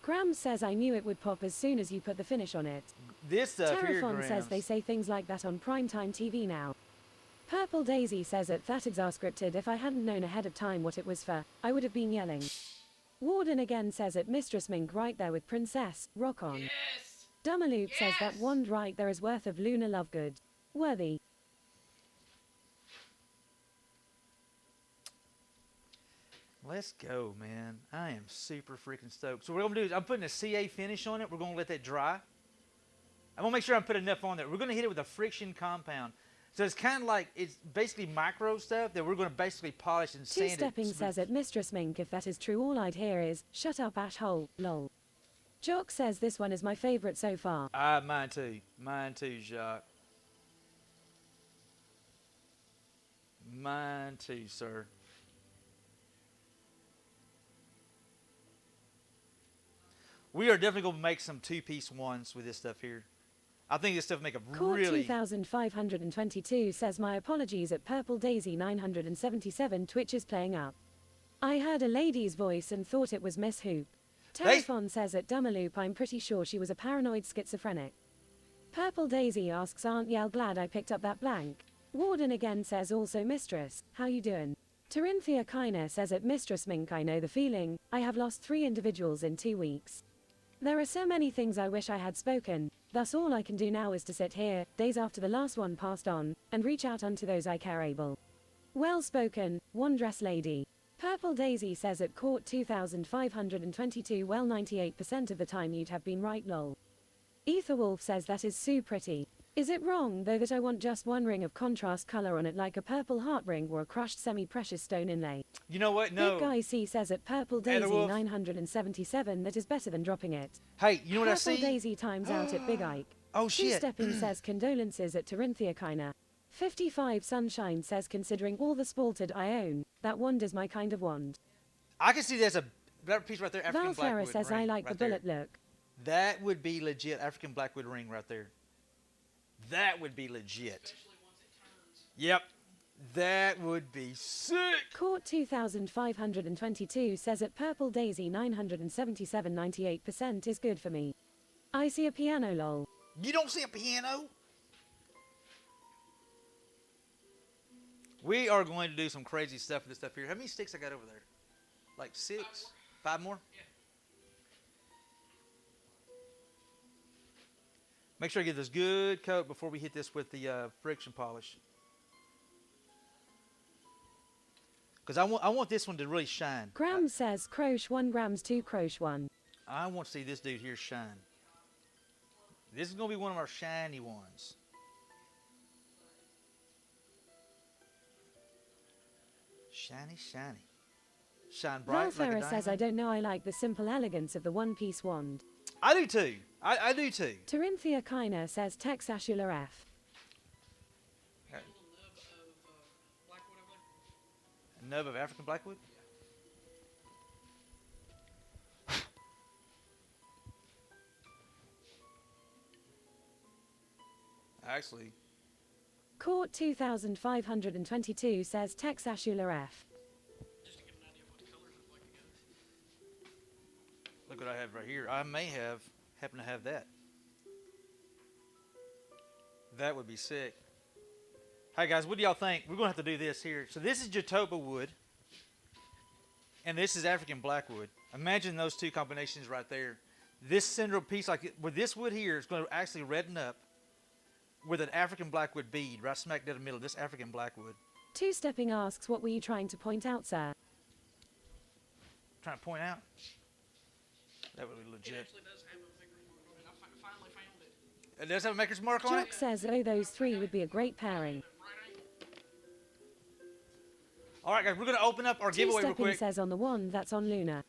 Graham says I knew it would pop as soon as you put the finish on it. This stuff here, Terraphon Grams. says they say things like that on primetime TV now. Purple Daisy says that scripted. If I hadn't known ahead of time what it was for, I would have been yelling. Warden again says it Mistress Mink right there with Princess, rock on. Yes! Dumaloop Yes! says that wand right there is worth of Luna Lovegood. Worthy. Let's go, man. I am super freaking stoked. So what I'm going to do is I'm putting a CA finish on it. We're going to let that dry. I'm going to make sure I put enough on there. We're going to hit it with a friction compound. So it's kind of like, it's basically micro stuff that we're going to basically polish and sand it. Two-stepping says at Mistress Mink, if that is true all I'd hear is, shut up ash hole, lol. Jock says this one is my favorite so far. Mine too. Mine too, Jacques. Mine too, sir. We are definitely going to make some two-piece ones with this stuff here. I think this stuff make a Court really... 2522 says my apologies at Purple Daisy 977 Twitch is playing up. I heard a lady's voice and thought it was Miss Hoop. Terraphon says at Dumaloop I'm pretty sure she was a paranoid schizophrenic. Purple Daisy asks aren't y'all glad I picked up that blank? Warden again says also Mistress, how you doing? Terinthia Kiner says at Mistress Mink I know the feeling, I have lost 3 individuals in 2 weeks. There are so many things I wish I had spoken, thus all I can do now is to sit here, days after the last one passed on, and reach out unto those I care able. Well spoken, one-dress lady. Purple Daisy says at Court 2522 well 98% of the time you'd have been right lol. Etherwolf says that is so pretty. Is it wrong though that I want just one ring of contrast color on it like a purple heart ring or a crushed semi-precious stone inlay? You know what? No. Big Guy C says at Purple Daisy Etherwolf. 977 that is better than dropping it. Hey, you know what I see? Purple Daisy times out at Big Ike. Oh, shit. Two-stepping says condolences at Terinthia Kiner. 55 Sunshine says considering all the spalted I own, that wand is my kind of wand. I can see there's that piece right there, African Valfera Blackwood says ring I like right the bullet there. look. That would be legit African Blackwood ring right there. That would be legit. Especially once it turns. Yep. That would be sick. Court 2522 says at Purple Daisy 977 98% is good for me. I see a piano lol. You don't see a piano? We are going to do some crazy stuff with this stuff here. How many sticks I got over there? Like 6? 5 more? Yeah. Make sure I get this good coat before we hit this with the friction polish. Because I want this one to really shine. Graham says Croche 1 grams 2 Croche 1. I want to see this dude here shine. This is going to be one of our shiny ones. Shiny, shiny. Shine bright like a Valfera diamond. says I don't know I like the simple elegance of the one-piece wand. I do too. I do too. Terinthia Kiner says Texashula F. We got a little nub of Blackwood over there. A nub of African Blackwood? Actually, Court 2522 says Texashula F. Just to give an idea of what the colors look like together. look what I have right here. I may happen to have that. That would be sick. Hey guys, what do y'all think? We're going to have to do this here. So this is Jatoba wood. And this is African Blackwood. Imagine those two combinations right there. This central piece, like with this wood here, is going to actually redden up with an African Blackwood bead right smack dead in the middle of this African Blackwood. Two-stepping asks what were you trying to point out, sir? Trying to point out. That would be It legit. actually does have a maker's mark on it. I finally found it. It does have a maker's mark on Jock it? says oh those 3 would be a great pairing. Right angle. All right, guys, we're going to open up our giveaway real Two-stepping quick. says on the wand that's on Luna.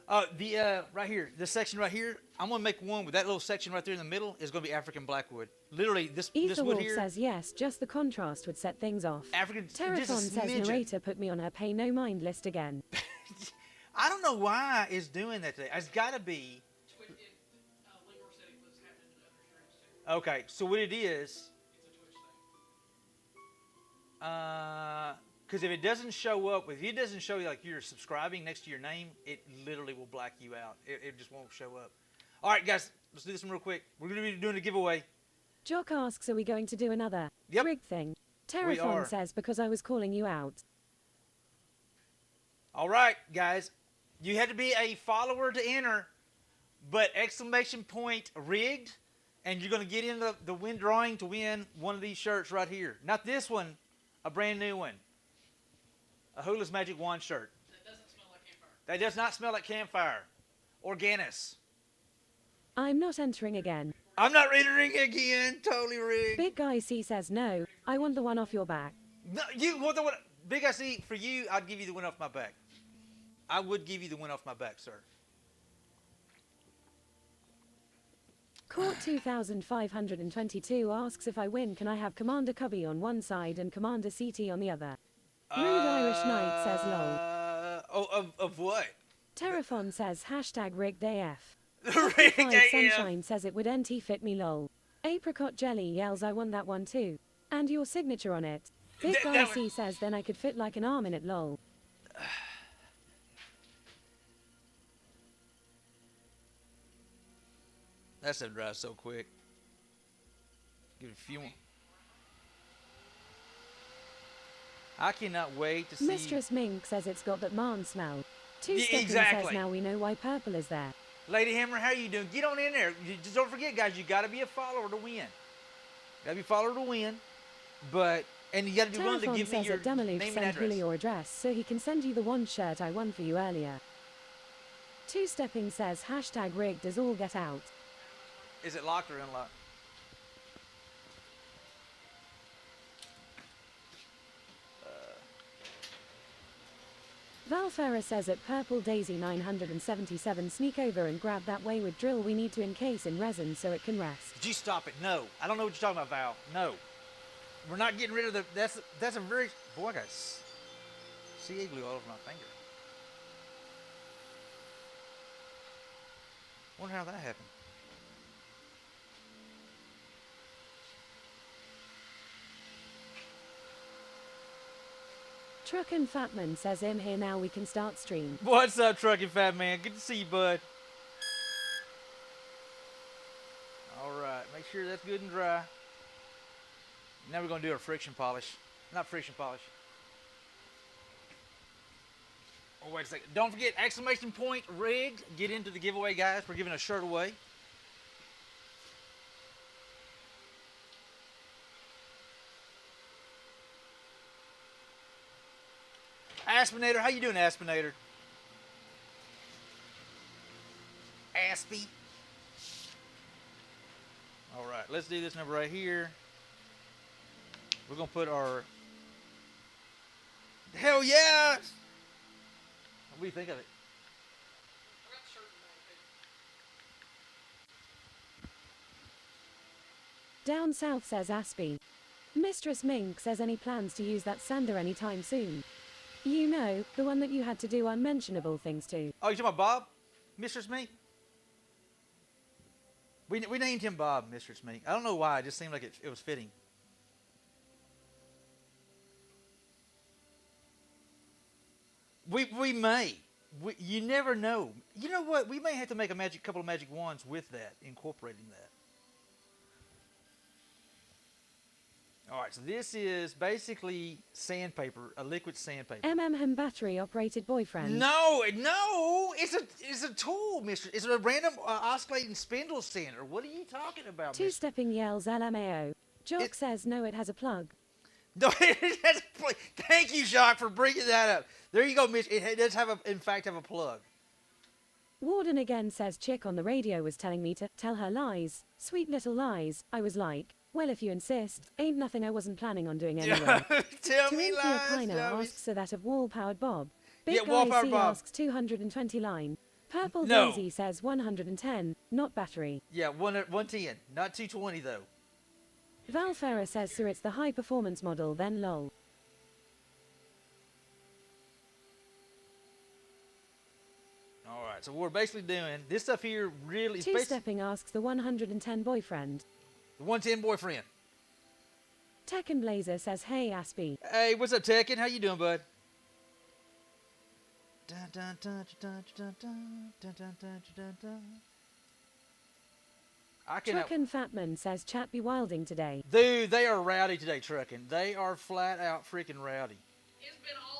Right here, this section right here, I'm going to make one with that little section right there in the middle is going to be African Blackwood. Literally, this wood Etherwolf here, says yes, just the contrast would set things off. African, just a Terraphon says smidgen. narrator put me on her pay no mind list again. I don't know why it's doing that today. It's got to be. Lingor said it was happening to other streams too. Okay, so what it is, It's a Twitch thing. Because if it doesn't show up, if it doesn't show you like you're subscribing next to your name, it literally will black you out. It just won't show up. All right, guys, let's do this one real quick. We're going to be doing a giveaway. Jock asks, are we going to do another Yep. rig thing? We Terraphon are. says, because I was calling you out. All right, guys, you had to be a follower to enter, but exclamation point rigged, and you're going to get in the win drawing to win one of these shirts right here. Not this one, a brand new one. A Hula's Magic Wand shirt. That doesn't smell like campfire. That does not smell like campfire. Organis. I'm not entering again. I'm not entering again. Totally rigged. Big Guy C says, no, I want the one off your back. No, you want the one? Big I see for you. I'd give you the one off my back. I would give you the one off my back, sir. Court 2522 asks, if I win, can I have Commander Cubby on one side and Commander CT on the other? Rude Irish Knight says lol. Of what? Terraphon says hashtag rigged AF. Rigged Five AF. Sunshine says it would NT fit me lol. Apricot Jelly yells I want that one too. And your signature on it. Big That Guy one- C says then I could fit like an arm in it lol. That's a dry so quick. Give it a few more. I cannot wait to see. Mistress Mink says it's got that man smell. Two Yeah, Stepping exactly. says now we know why purple is there. Lady Hammer, how you doing? Get on in there. You just don't forget, guys. You got to be a follower to win. Got to be a follower to win. And you got to be willing to Terraphon give me says your at Dumaloof name and send address. Willie your address so he can send you the one shirt I won for you earlier. Two Stepping says hashtag rigged as all get out. Is it locked or unlocked? Valfera says at Purple Daisy 977 sneak over and grab that wayward drill we need to encase in resin so it can rest. Did you stop it? No. I don't know what you're talking about, Val. No. We're not getting rid of the. That's a very. Boy, I got CA glue all over my finger. Wonder how that happened. Truckin' Fatman says I'm here now we can start stream. What's up, Trucking Fat Man? Good to see you, bud. All right, make sure that's good and dry. Now we're going to do our friction polish. Not friction polish. Oh, wait a second. Don't forget, exclamation point rigged. Get into the giveaway, guys. We're giving a shirt away. Aspinator, how you doing, Aspinator? Aspie. All right, let's do this number right here. We're gonna put our. Hell yeah! What do you think of it? I got the shirt in Down South says Aspie. Mistress Mink says any plans to use that sander anytime soon. You know, the one that you had to do unmentionable things to. Oh, you talking about Bob? Mistress Mink? We named him Bob, Mistress Mink. I don't know why. It just seemed like it was fitting. We may. You never know. You know what? We may have to make a couple of magic wands with that, incorporating that. All right, so this is basically sandpaper, a liquid sandpaper. Him battery operated boyfriend. No, it's a tool, mister. It's a random oscillating spindle sander. What are you talking about, Two mister? Stepping yells LMAO. Jock It- says no it has a plug. No, it has a plug. Thank you, Jacques, for bringing that up. There you go, Mitch. It does in fact, have a plug. Warden again says chick on the radio was telling me to tell her lies. Sweet little lies. I was like, well, if you insist, ain't nothing I wasn't planning on doing anyway. Tell me Terenthia lies. Kiner tell me- asks so that of wall-powered Bob. Big Yeah, Guy wall-powered C Bob. asks 220 line. Purple No. Daisy says 110, not battery. Yeah, 110, not 220 though. Valfera says so it's the high-performance model, then lol. All right, so what we're basically doing this stuff here really is Two basically Stepping asks the 110 boyfriend. the 110 boyfriend. Tekken Blazer says, hey Aspie. Hey, what's up, Tekken? How you doing, bud? Dun, dun, dun, dun, dun, dun, dun, dun, dun, dun, dun. I cannot. Truckin' Fatman says, chat be wilding today. Dude, they are rowdy today, Truckin'. They are flat out freaking rowdy. It's been all